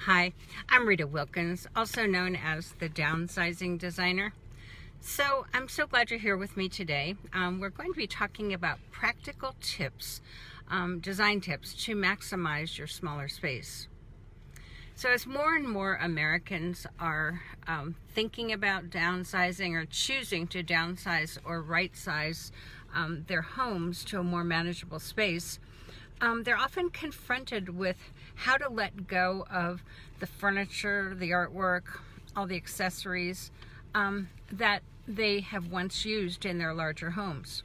Hi, I'm Rita Wilkins, also known as the Downsizing Designer. So I'm so glad you're here with me today. We're going to be talking about practical tips, design tips to maximize your smaller space. So as more and more Americans are thinking about downsizing or choosing to downsize or right-size their homes to a more manageable space, they're often confronted with how to let go of the furniture, the artwork, all the accessories that they have once used in their larger homes.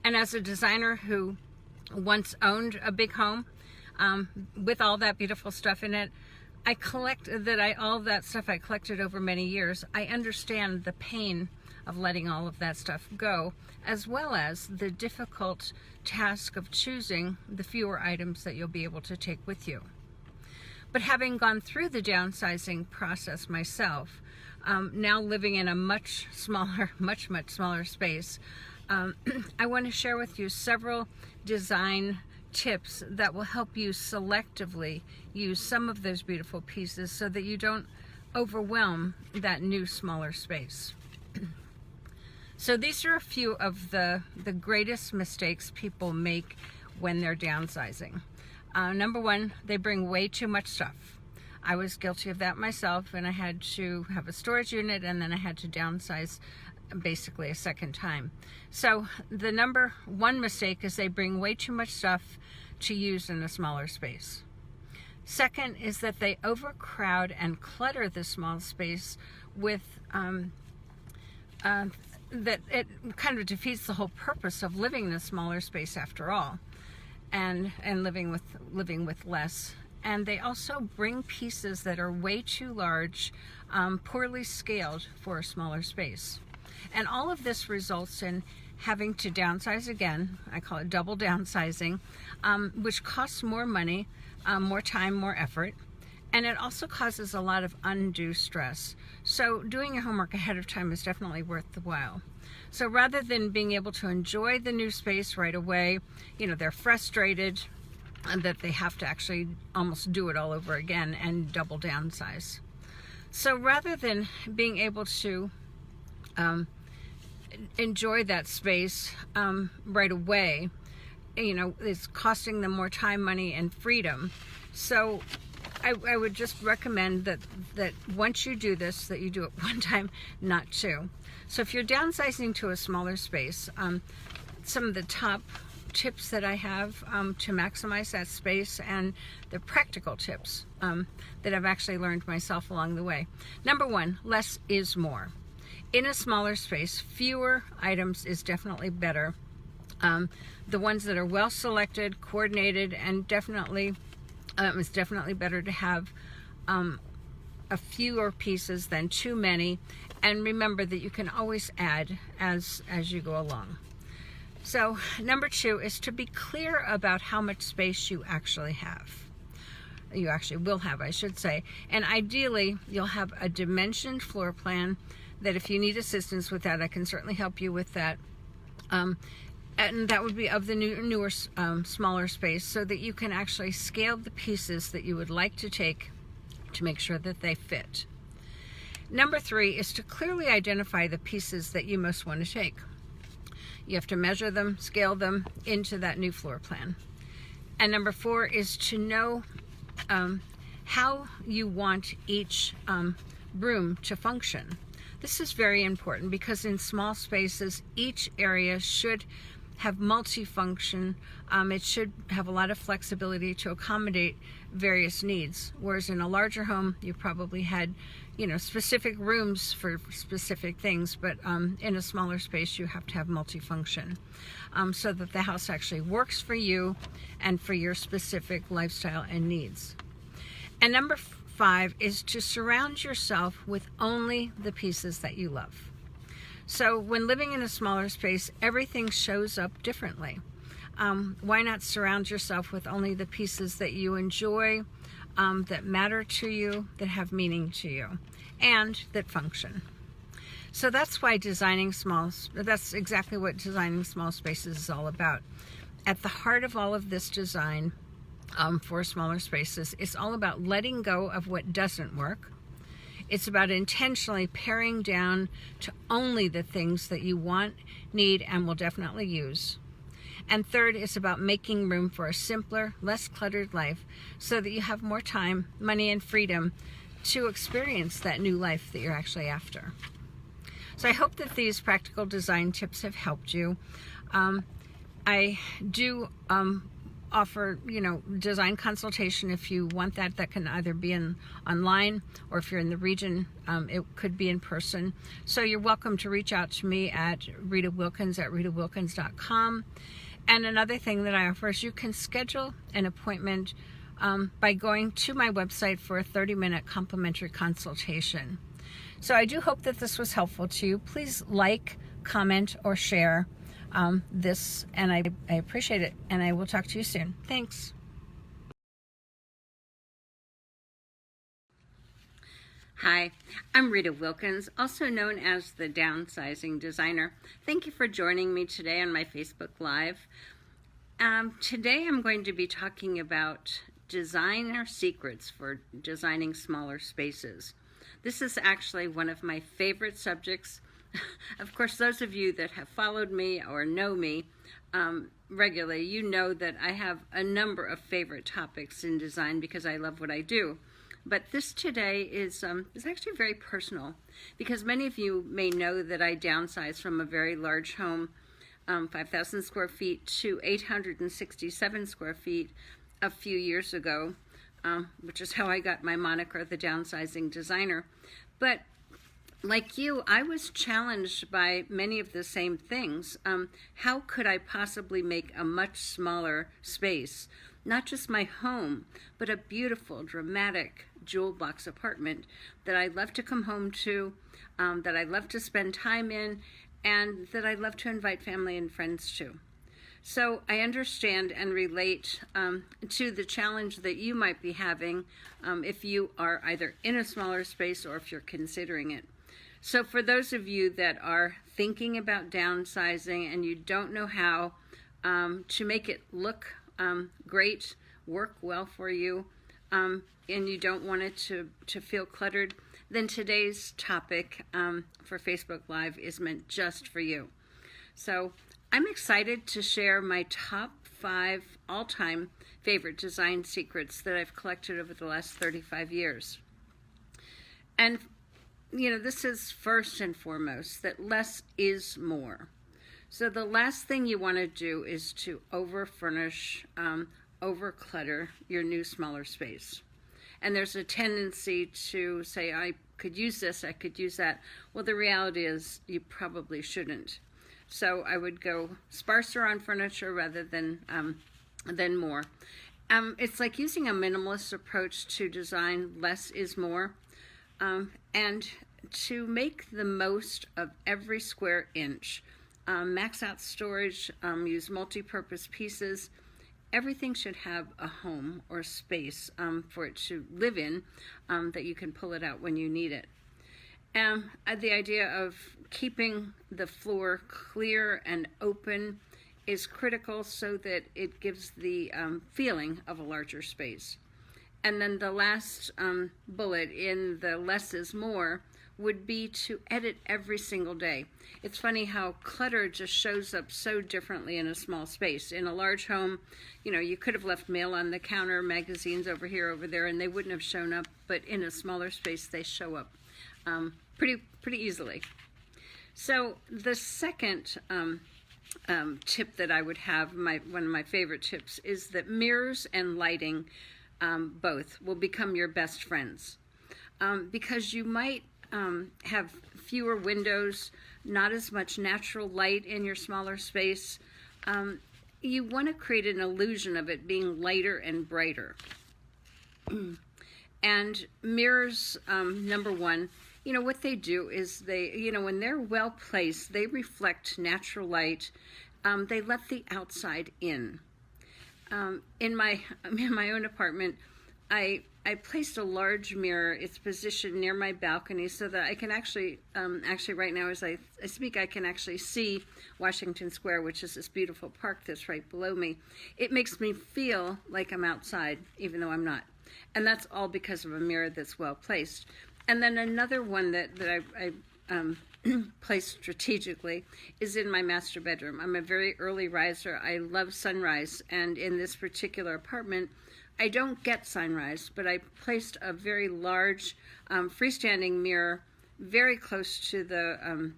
And as a designer who once owned a big home with all that beautiful stuff in it, all that stuff I collected over many years, I understand the pain of letting all of that stuff go, as well as the difficult task of choosing the fewer items that you'll be able to take with you. But having gone through the downsizing process myself, now living in a much smaller space, I want to share with you several design tips that will help you selectively use some of those beautiful pieces so that you don't overwhelm that new smaller space. So these are a few of the greatest mistakes people make when they're downsizing. Number one, they bring way too much stuff. I was guilty of that myself, and I had to have a storage unit, and then I had to downsize basically a second time. So the number one mistake is they bring way too much stuff to use in a smaller space. Second is that they overcrowd and clutter the small space with that it kind of defeats the whole purpose of living in a smaller space after all, and living with less. And they also bring pieces that are way too large, poorly scaled for a smaller space. And all of this results in having to downsize again. I call it double downsizing, which costs more money, more time, more effort. And it also causes a lot of undue stress. So doing your homework ahead of time is definitely worth the while. So rather than being able to enjoy the new space right away, they're frustrated and that they have to actually almost do it all over again and double downsize. So rather than being able to enjoy that space right away, it's costing them more time, money, and freedom. So I would just recommend that once you do this, that you do it one time, not two. So if you're downsizing to a smaller space, some of the top tips that I have to maximize that space, and the practical tips that I've actually learned myself along the way. Number one, less is more. In a smaller space, fewer items is definitely better. The ones that are well selected, coordinated, and it's definitely better to have a fewer pieces than too many. And remember that you can always add as you go along. So number two is to be clear about how much space you actually have. You actually will have, I should say. And ideally, you'll have a dimensioned floor plan that if you need assistance with that, I can certainly help you with that. And that would be of the newer, smaller space, so that you can actually scale the pieces that you would like to take to make sure that they fit. Number three is to clearly identify the pieces that you most want to take. You have to measure them, scale them into that new floor plan. And number four is to know how you want each room to function. This is very important because in small spaces, each area should have multifunction. It should have a lot of flexibility to accommodate various needs. Whereas in a larger home, you probably had, specific rooms for specific things. But in a smaller space, you have to have multifunction so that the house actually works for you and for your specific lifestyle and needs. And number five is to surround yourself with only the pieces that you love. So when living in a smaller space, everything shows up differently. Why not surround yourself with only the pieces that you enjoy, that matter to you, that have meaning to you, and that function? So that's exactly what designing small spaces is all about. At the heart of all of this design for smaller spaces. It's all about letting go of what doesn't work. It's about intentionally paring down to only the things that you want, need, and will definitely use. And third, it's about making room for a simpler, less cluttered life so that you have more time, money, and freedom to experience that new life that you're actually after. So I hope that these practical design tips have helped you. I do offer, design consultation if you want that. That can either be online, or if you're in the region, it could be in person. So you're welcome to reach out to me at Rita Wilkins at ritawilkins.com. And another thing that I offer is you can schedule an appointment by going to my website for a 30-minute complimentary consultation. So I do hope that this was helpful to you. Please like, comment, or share this, and I appreciate it, and I will talk to you soon. Thanks. Hi, I'm Rita Wilkins, also known as the Downsizing Designer. Thank you for joining me today on my Facebook Live. Today I'm going to be talking about designer secrets for designing smaller spaces. This is actually one of my favorite subjects. Of course, those of you that have followed me or know me regularly, you know that I have a number of favorite topics in design because I love what I do. But this today is actually very personal, because many of you may know that I downsized from a very large home, 5,000 square feet, to 867 square feet a few years ago, which is how I got my moniker, the Downsizing Designer. But like you, I was challenged by many of the same things. How could I possibly make a much smaller space, not just my home, but a beautiful, dramatic, jewel box apartment that I love to come home to, that I love to spend time in, and that I love to invite family and friends to. So I understand and relate to the challenge that you might be having if you are either in a smaller space or if you're considering it. So for those of you that are thinking about downsizing and you don't know how to make it look great, work well for you, and you don't want it to feel cluttered, then today's topic for Facebook Live is meant just for you. So I'm excited to share my top 5 all-time favorite design secrets that I've collected over the last 35 years. And this is first and foremost that less is more. So the last thing you want to do is to over-furnish, over-clutter your new smaller space. And there's a tendency to say, I could use this, I could use that. Well, the reality is you probably shouldn't. So I would go sparser on furniture rather than more. It's like using a minimalist approach to design. Less is more. And to make the most of every square inch. Max out storage, use multi-purpose pieces. Everything should have a home or space for it to live in, that you can pull it out when you need it. The idea of keeping the floor clear and open is critical so that it gives the feeling of a larger space. And then the last bullet in the less is more would be to edit every single day. It's funny how clutter just shows up so differently in a small space. In a large home, you could have left mail on the counter, magazines over here, over there, and they wouldn't have shown up. But in a smaller space, they show up pretty easily. So the second tip that I would have, one of my favorite tips, is that mirrors and lighting both will become your best friends, because you might have fewer windows, not as much natural light in your smaller space. You want to create an illusion of it being lighter and brighter. And mirrors, number one, what they do is they, when they're well placed, they reflect natural light. They let the outside in. In my own apartment, I placed a large mirror. It's positioned near my balcony so that I can actually right now as I speak, I can actually see Washington Square, which is this beautiful park that's right below me. It makes me feel like I'm outside, even though I'm not. And that's all because of a mirror that's well placed. And then another one that I placed strategically is in my master bedroom. I'm a very early riser. I love sunrise, and in this particular apartment, I don't get sunrise, but I placed a very large freestanding mirror very close to the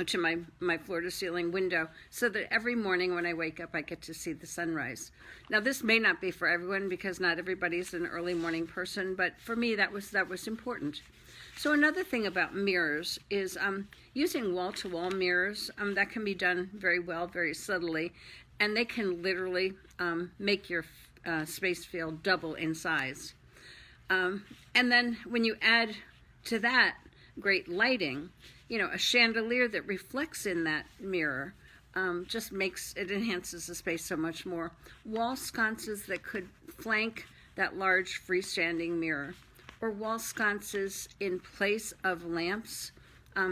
to my floor-to-ceiling window, so that every morning when I wake up, I get to see the sunrise. Now, this may not be for everyone because not everybody's an early morning person, but for me, that was important. So another thing about mirrors is using wall-to-wall mirrors. That can be done very well, very subtly, and they can literally make your space feel double in size. And then when you add to that great lighting, a chandelier that reflects in that mirror just enhances the space so much more. Wall sconces that could flank that large freestanding mirror, or wall sconces in place of lamps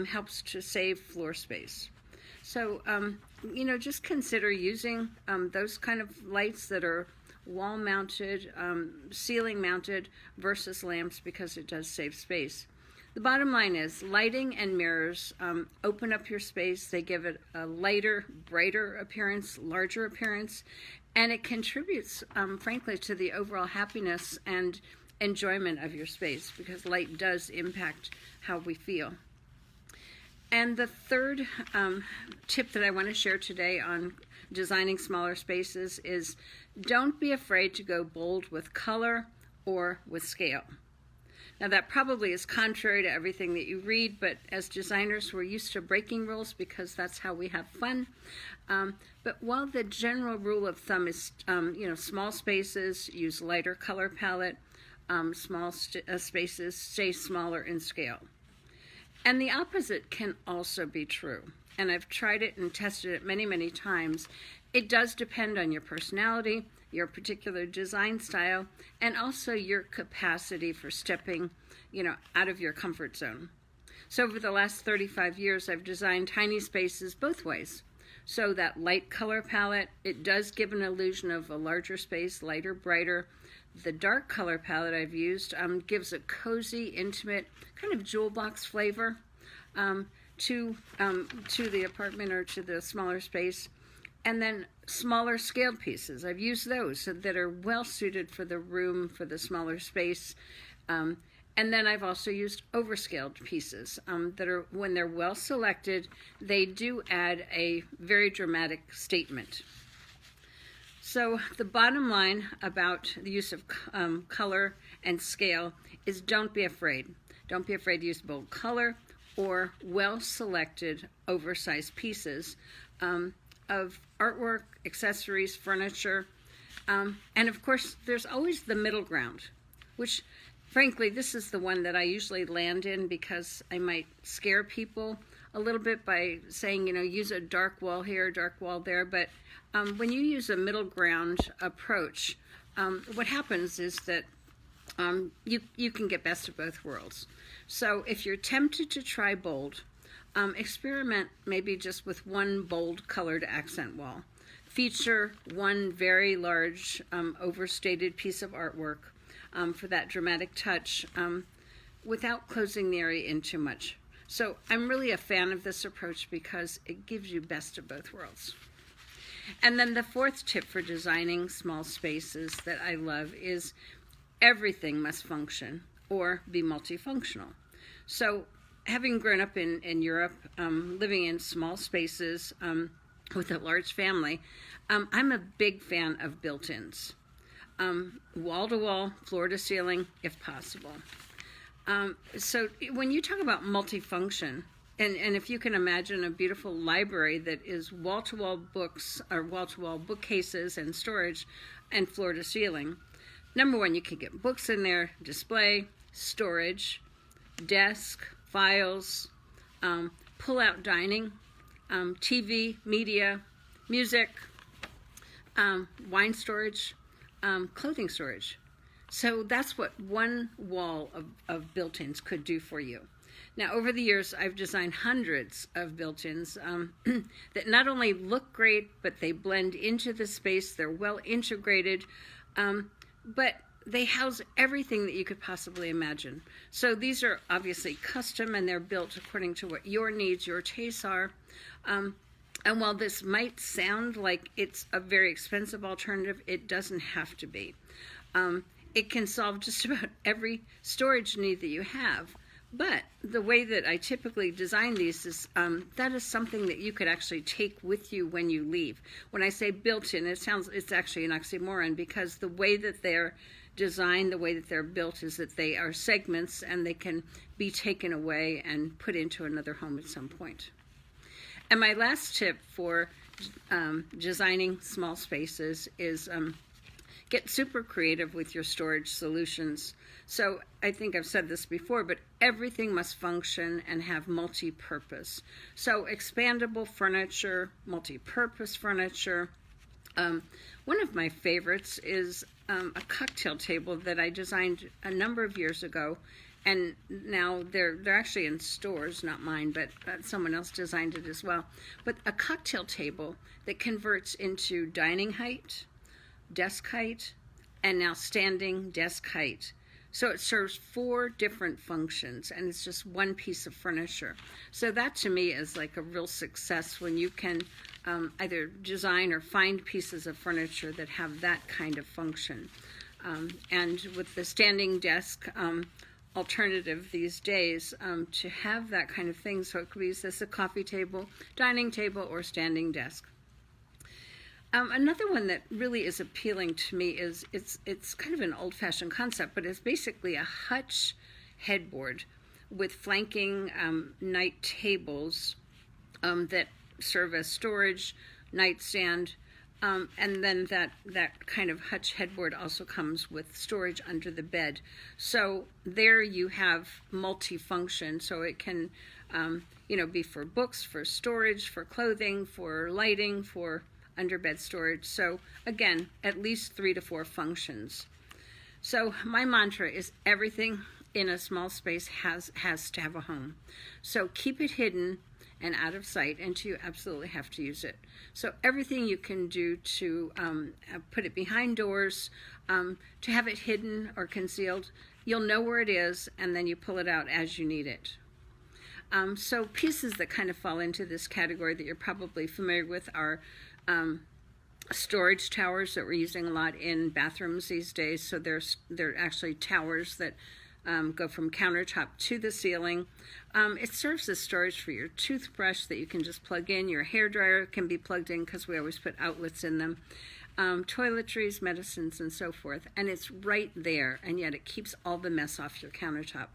helps to save floor space. So, just consider using those kind of lights that are wall mounted, ceiling mounted versus lamps, because it does save space. The bottom line is lighting and mirrors open up your space. They give it a lighter, brighter appearance, larger appearance, and it contributes, frankly, to the overall happiness and enjoyment of your space, because light does impact how we feel. And the third tip that I want to share today on designing smaller spaces is don't be afraid to go bold with color or with scale. Now, that probably is contrary to everything that you read, but as designers, we're used to breaking rules because that's how we have fun. But while the general rule of thumb is, small spaces use lighter color palette, small spaces stay smaller in scale. And the opposite can also be true. And I've tried it and tested it many, many times. It does depend on your personality, your particular design style, and also your capacity for stepping, out of your comfort zone. So over the last 35 years, I've designed tiny spaces both ways. So that light color palette, it does give an illusion of a larger space, lighter, brighter. The dark color palette I've used gives a cozy, intimate, kind of jewel box flavor to the apartment or to the smaller space. And then smaller scaled pieces, I've used those that are well suited for the room, for the smaller space. And then I've also used overscaled pieces that are, when they're well selected, they do add a very dramatic statement. So the bottom line about the use of color and scale is don't be afraid. Don't be afraid to use bold color or well-selected oversized pieces of artwork, accessories, furniture. And of course, there's always the middle ground, which frankly, this is the one that I usually land in because I might scare people a little bit by saying, use a dark wall here, dark wall there. But when you use a middle ground approach, what happens is that you can get best of both worlds. So if you're tempted to try bold, experiment maybe just with one bold colored accent wall. Feature one very large overstated piece of artwork for that dramatic touch without closing the area in too much. So I'm really a fan of this approach because it gives you best of both worlds. And then the fourth tip for designing small spaces that I love is everything must function or be multifunctional. So having grown up in Europe, living in small spaces with a large family, I'm a big fan of built-ins. Wall-to-wall, floor-to-ceiling, if possible. So when you talk about multifunction, and if you can imagine a beautiful library that is wall-to-wall books or wall-to-wall bookcases and storage and floor-to-ceiling, number one, you can get books in there, display, storage, desk, files, pull-out dining, TV, media, music, wine storage, clothing storage. So that's what one wall of built-ins could do for you. Now, over the years, I've designed hundreds of built-ins that not only look great, but they blend into the space. They're well integrated, but they house everything that you could possibly imagine. So these are obviously custom, and they're built according to what your needs, your tastes are. And while this might sound like it's a very expensive alternative, it doesn't have to be. It can solve just about every storage need that you have. But the way that I typically design these is that is something that you could actually take with you when you leave. When I say built-in, it's actually an oxymoron, because the way that they're designed, the way that they're built, is that they are segments and they can be taken away and put into another home at some point. And my last tip for designing small spaces is get super creative with your storage solutions. So I think I've said this before, but everything must function and have multi-purpose. So expandable furniture, multi-purpose furniture. One of my favorites is a cocktail table that I designed a number of years ago, and now they're actually in stores, not mine, but someone else designed it as well. But a cocktail table that converts into dining height, desk height, and now standing desk height. So it serves 4 different functions, and it's just one piece of furniture. So that to me is like a real success, when you can either design or find pieces of furniture that have that kind of function. And with the standing desk alternative these days, to have that kind of thing, so it could be as a coffee table, dining table, or standing desk. Another one that really is appealing to me is it's kind of an old-fashioned concept, but it's basically a hutch headboard with flanking night tables that serve as storage, nightstand, and then that kind of hutch headboard also comes with storage under the bed. So there you have multifunction, so it can be for books, for storage, for clothing, for lighting, for underbed storage. So again, at least 3 to 4 functions. So my mantra is everything in a small space has to have a home. So keep it hidden and out of sight until you absolutely have to use it. So everything you can do to put it behind doors, to have it hidden or concealed, you'll know where it is, and then you pull it out as you need it. So pieces that kind of fall into this category that you're probably familiar with are storage towers that we're using a lot in bathrooms these days. So they're actually towers that go from countertop to the ceiling. It serves as storage for your toothbrush that you can just plug in. Your hairdryer can be plugged in because we always put outlets in them. Toiletries, medicines, and so forth. And it's right there, and yet it keeps all the mess off your countertop.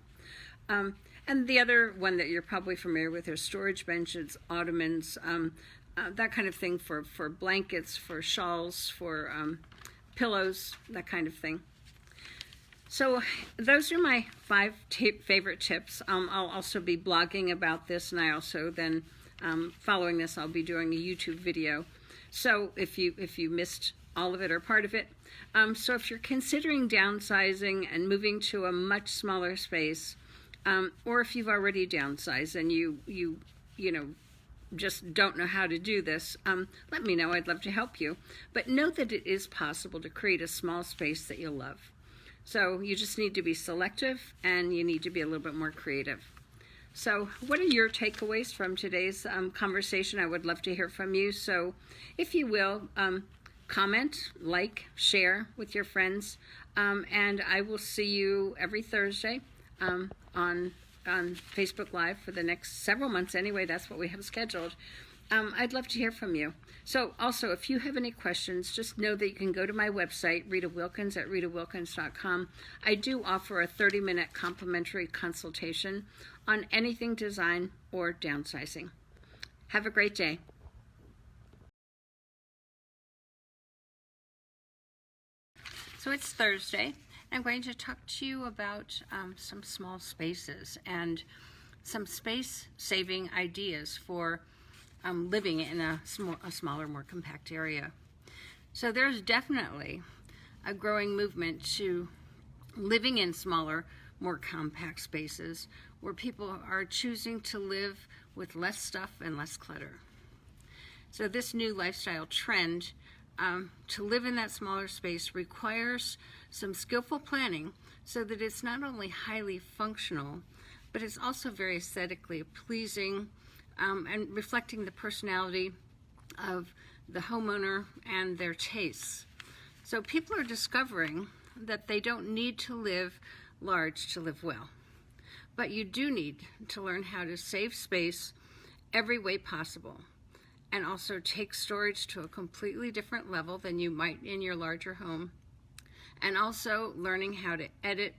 And the other one that you're probably familiar with are storage benches, ottomans, that kind of thing for blankets, for shawls, for pillows, that kind of thing. So those are my 5 favorite tips. I'll also be blogging about this, and I also then, following this, I'll be doing a YouTube video. So if you missed all of it or part of it. So if you're considering downsizing and moving to a much smaller space, or if you've already downsized and you just don't know how to do this, let me know. I'd love to help you. But know that it is possible to create a small space that you'll love. So you just need to be selective, and you need to be a little bit more creative. So what are your takeaways from today's conversation? I would love to hear from you. So if you will, comment, like, share with your friends, and I will see you every Thursday on Facebook Live for the next several months anyway. That's what we have scheduled. I'd love to hear from you. So also, if you have any questions, just know that you can go to my website, Rita Wilkins at ritawilkins.com. I do offer a 30-minute complimentary consultation on anything design or downsizing. Have a great day. So it's Thursday. I'm going to talk to you about some small spaces and some space-saving ideas for living in a smaller, more compact area. So there's definitely a growing movement to living in smaller, more compact spaces where people are choosing to live with less stuff and less clutter. So this new lifestyle trend to live in that smaller space requires some skillful planning so that it's not only highly functional, but it's also very aesthetically pleasing and reflecting the personality of the homeowner and their tastes. So people are discovering that they don't need to live large to live well, but you do need to learn how to save space every way possible, and also take storage to a completely different level than you might in your larger home, and also learning how to edit,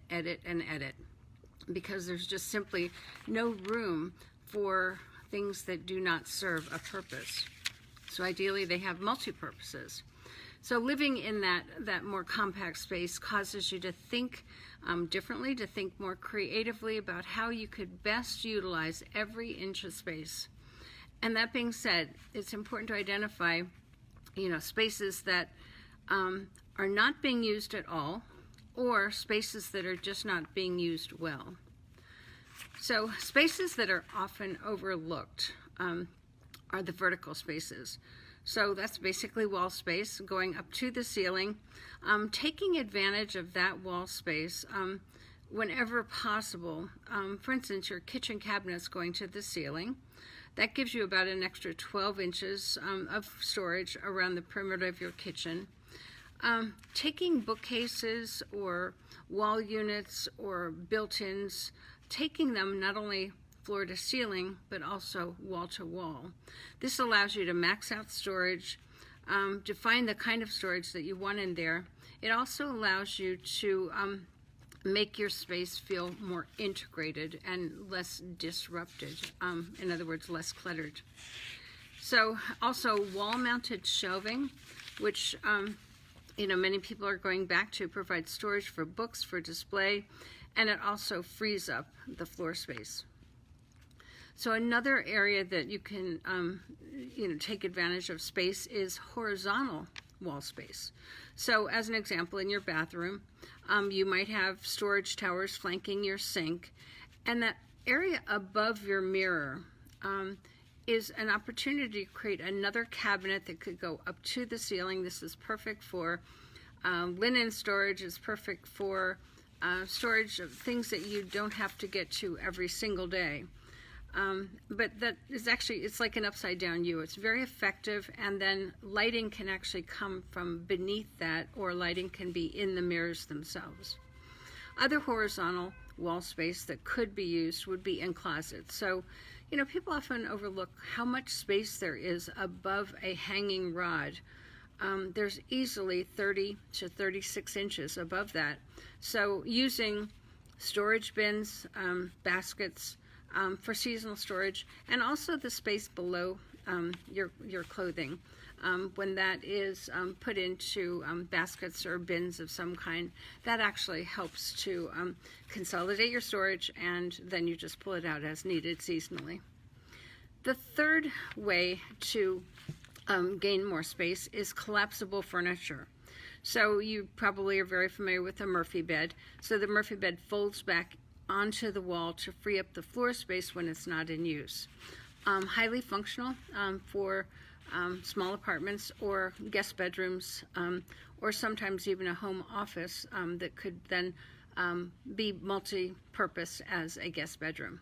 because there's just simply no room for things that do not serve a purpose. So ideally they have multi-purposes. So living in that more compact space causes you to think differently, to think more creatively about how you could best utilize every inch of space. And that being said, it's important to identify, spaces that are not being used at all, or spaces that are just not being used well. So spaces that are often overlooked are the vertical spaces. So that's basically wall space going up to the ceiling. Taking advantage of that wall space whenever possible. For instance, your kitchen cabinets going to the ceiling. That gives you about an extra 12 inches of storage around the perimeter of your kitchen. Taking bookcases or wall units or built-ins, taking them not only floor to ceiling, but also wall to wall. This allows you to max out storage, to find the kind of storage that you want in there. It also allows you to make your space feel more integrated and less disrupted. In other words, less cluttered. So also wall-mounted shelving, which many people are going back to, provide storage for books for display, and it also frees up the floor space. So another area that you can take advantage of space is horizontal wall space. So as an example, in your bathroom, you might have storage towers flanking your sink, and that area above your mirror is an opportunity to create another cabinet that could go up to the ceiling. This is perfect for linen storage. It's perfect for storage of things that you don't have to get to every single day. But that is actually, it's like an upside down U. It's very effective, and then lighting can actually come from beneath that, or lighting can be in the mirrors themselves. Other horizontal wall space that could be used would be in closets. So, people often overlook how much space there is above a hanging rod. There's easily 30 to 36 inches above that. So using storage bins, baskets, for seasonal storage, and also the space below your clothing, when that is put into baskets or bins of some kind, that actually helps to consolidate your storage, and then you just pull it out as needed seasonally. The third way to gain more space is collapsible furniture. So you probably are very familiar with a Murphy bed. So the Murphy bed folds back onto the wall to free up the floor space when it's not in use. Highly functional for small apartments or guest bedrooms, or sometimes even a home office that could then be multi-purpose as a guest bedroom.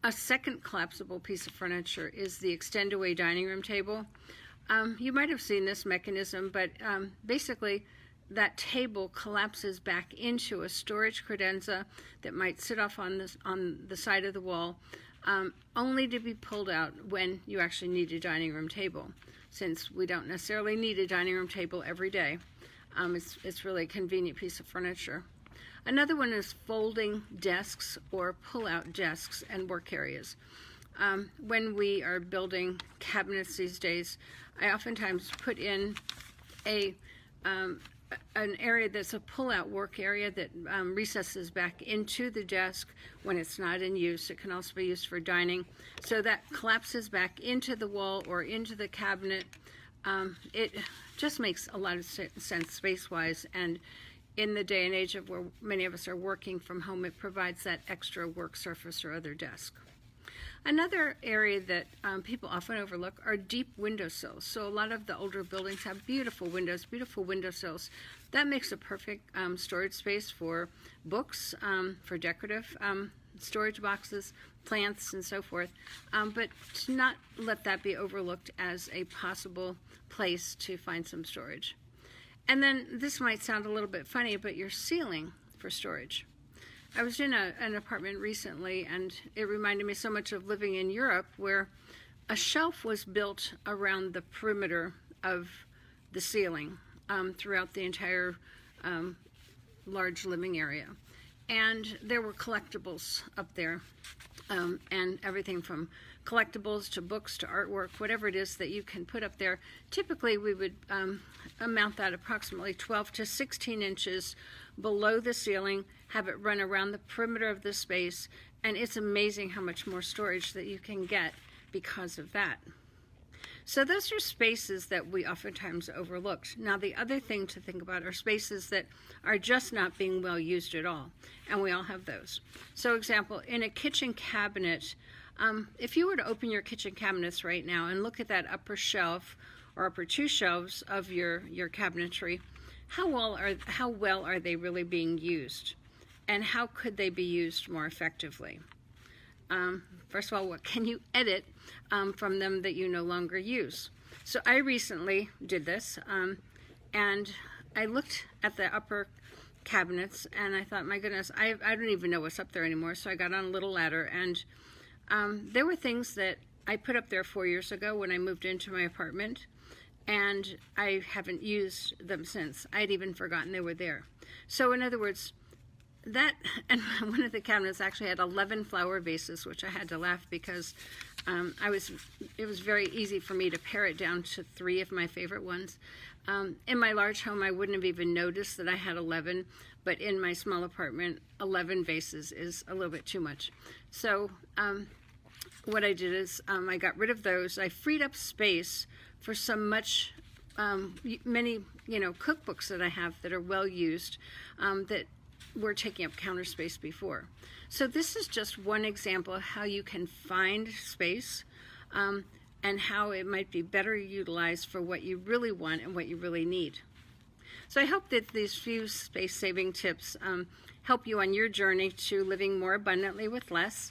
A second collapsible piece of furniture is the extend-away dining room table. You might have seen this mechanism, but basically that table collapses back into a storage credenza that might sit off on the side of the wall, only to be pulled out when you actually need a dining room table. Since we don't necessarily need a dining room table every day, it's really a convenient piece of furniture. Another one is folding desks or pull-out desks and work areas. When we are building cabinets these days, I oftentimes put in an area that's a pull-out work area that recesses back into the desk when it's not in use. It can also be used for dining. So that collapses back into the wall or into the cabinet. It just makes a lot of sense space-wise, and in the day and age of where many of us are working from home, it provides that extra work surface or other desk. Another area that people often overlook are deep windowsills. So a lot of the older buildings have beautiful windows, beautiful windowsills. That makes a perfect storage space for books, for decorative storage boxes, plants, and so forth. But to not let that be overlooked as a possible place to find some storage. And then this might sound a little bit funny, but your ceiling for storage. I was in an apartment recently, and it reminded me so much of living in Europe, where a shelf was built around the perimeter of the ceiling throughout the entire large living area. And there were collectibles up there, and everything from collectibles to books to artwork, whatever it is that you can put up there. Typically, we would mount that approximately 12 to 16 inches below the ceiling, have it run around the perimeter of the space, and it's amazing how much more storage that you can get because of that. So those are spaces that we oftentimes overlooked. Now, the other thing to think about are spaces that are just not being well used at all, and we all have those. So, example, in a kitchen cabinet, if you were to open your kitchen cabinets right now and look at that upper shelf or upper two shelves of your cabinetry, how well are they really being used? And how could they be used more effectively? First of all, what can you edit from them that you no longer use? So I recently did this, and I looked at the upper cabinets, and I thought, my goodness, I don't even know what's up there anymore. So I got on a little ladder, and there were things that I put up there 4 years ago when I moved into my apartment, and I haven't used them since. I'd even forgotten they were there. So in other words, that, and one of the cabinets actually had 11 flower vases, which I had to laugh because it was very easy for me to pare it down to 3 of my favorite ones. In my large home, I wouldn't have even noticed that I had 11, but in my small apartment, 11 vases is a little bit too much. So what I did is I got rid of those. I freed up space for some many cookbooks that I have that are well used, that were taking up counter space before. So this is just one example of how you can find space and how it might be better utilized for what you really want and what you really need. So I hope that these few space-saving tips help you on your journey to living more abundantly with less.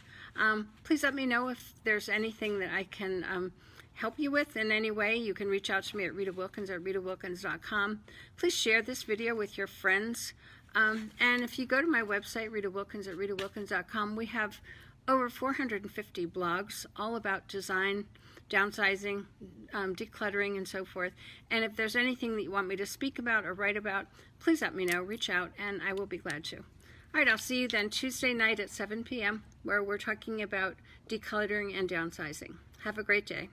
Please let me know if there's anything that I can help you with in any way. You can reach out to me at ritawilkins@ritawilkins.com. Please share this video with your friends. And if you go to my website, ritawilkins@ritawilkins.com, we have over 450 blogs all about design, downsizing, decluttering, and so forth. And if there's anything that you want me to speak about or write about, please let me know, reach out, and I will be glad to. All right, I'll see you then Tuesday night at 7 p.m. where we're talking about decluttering and downsizing. Have a great day.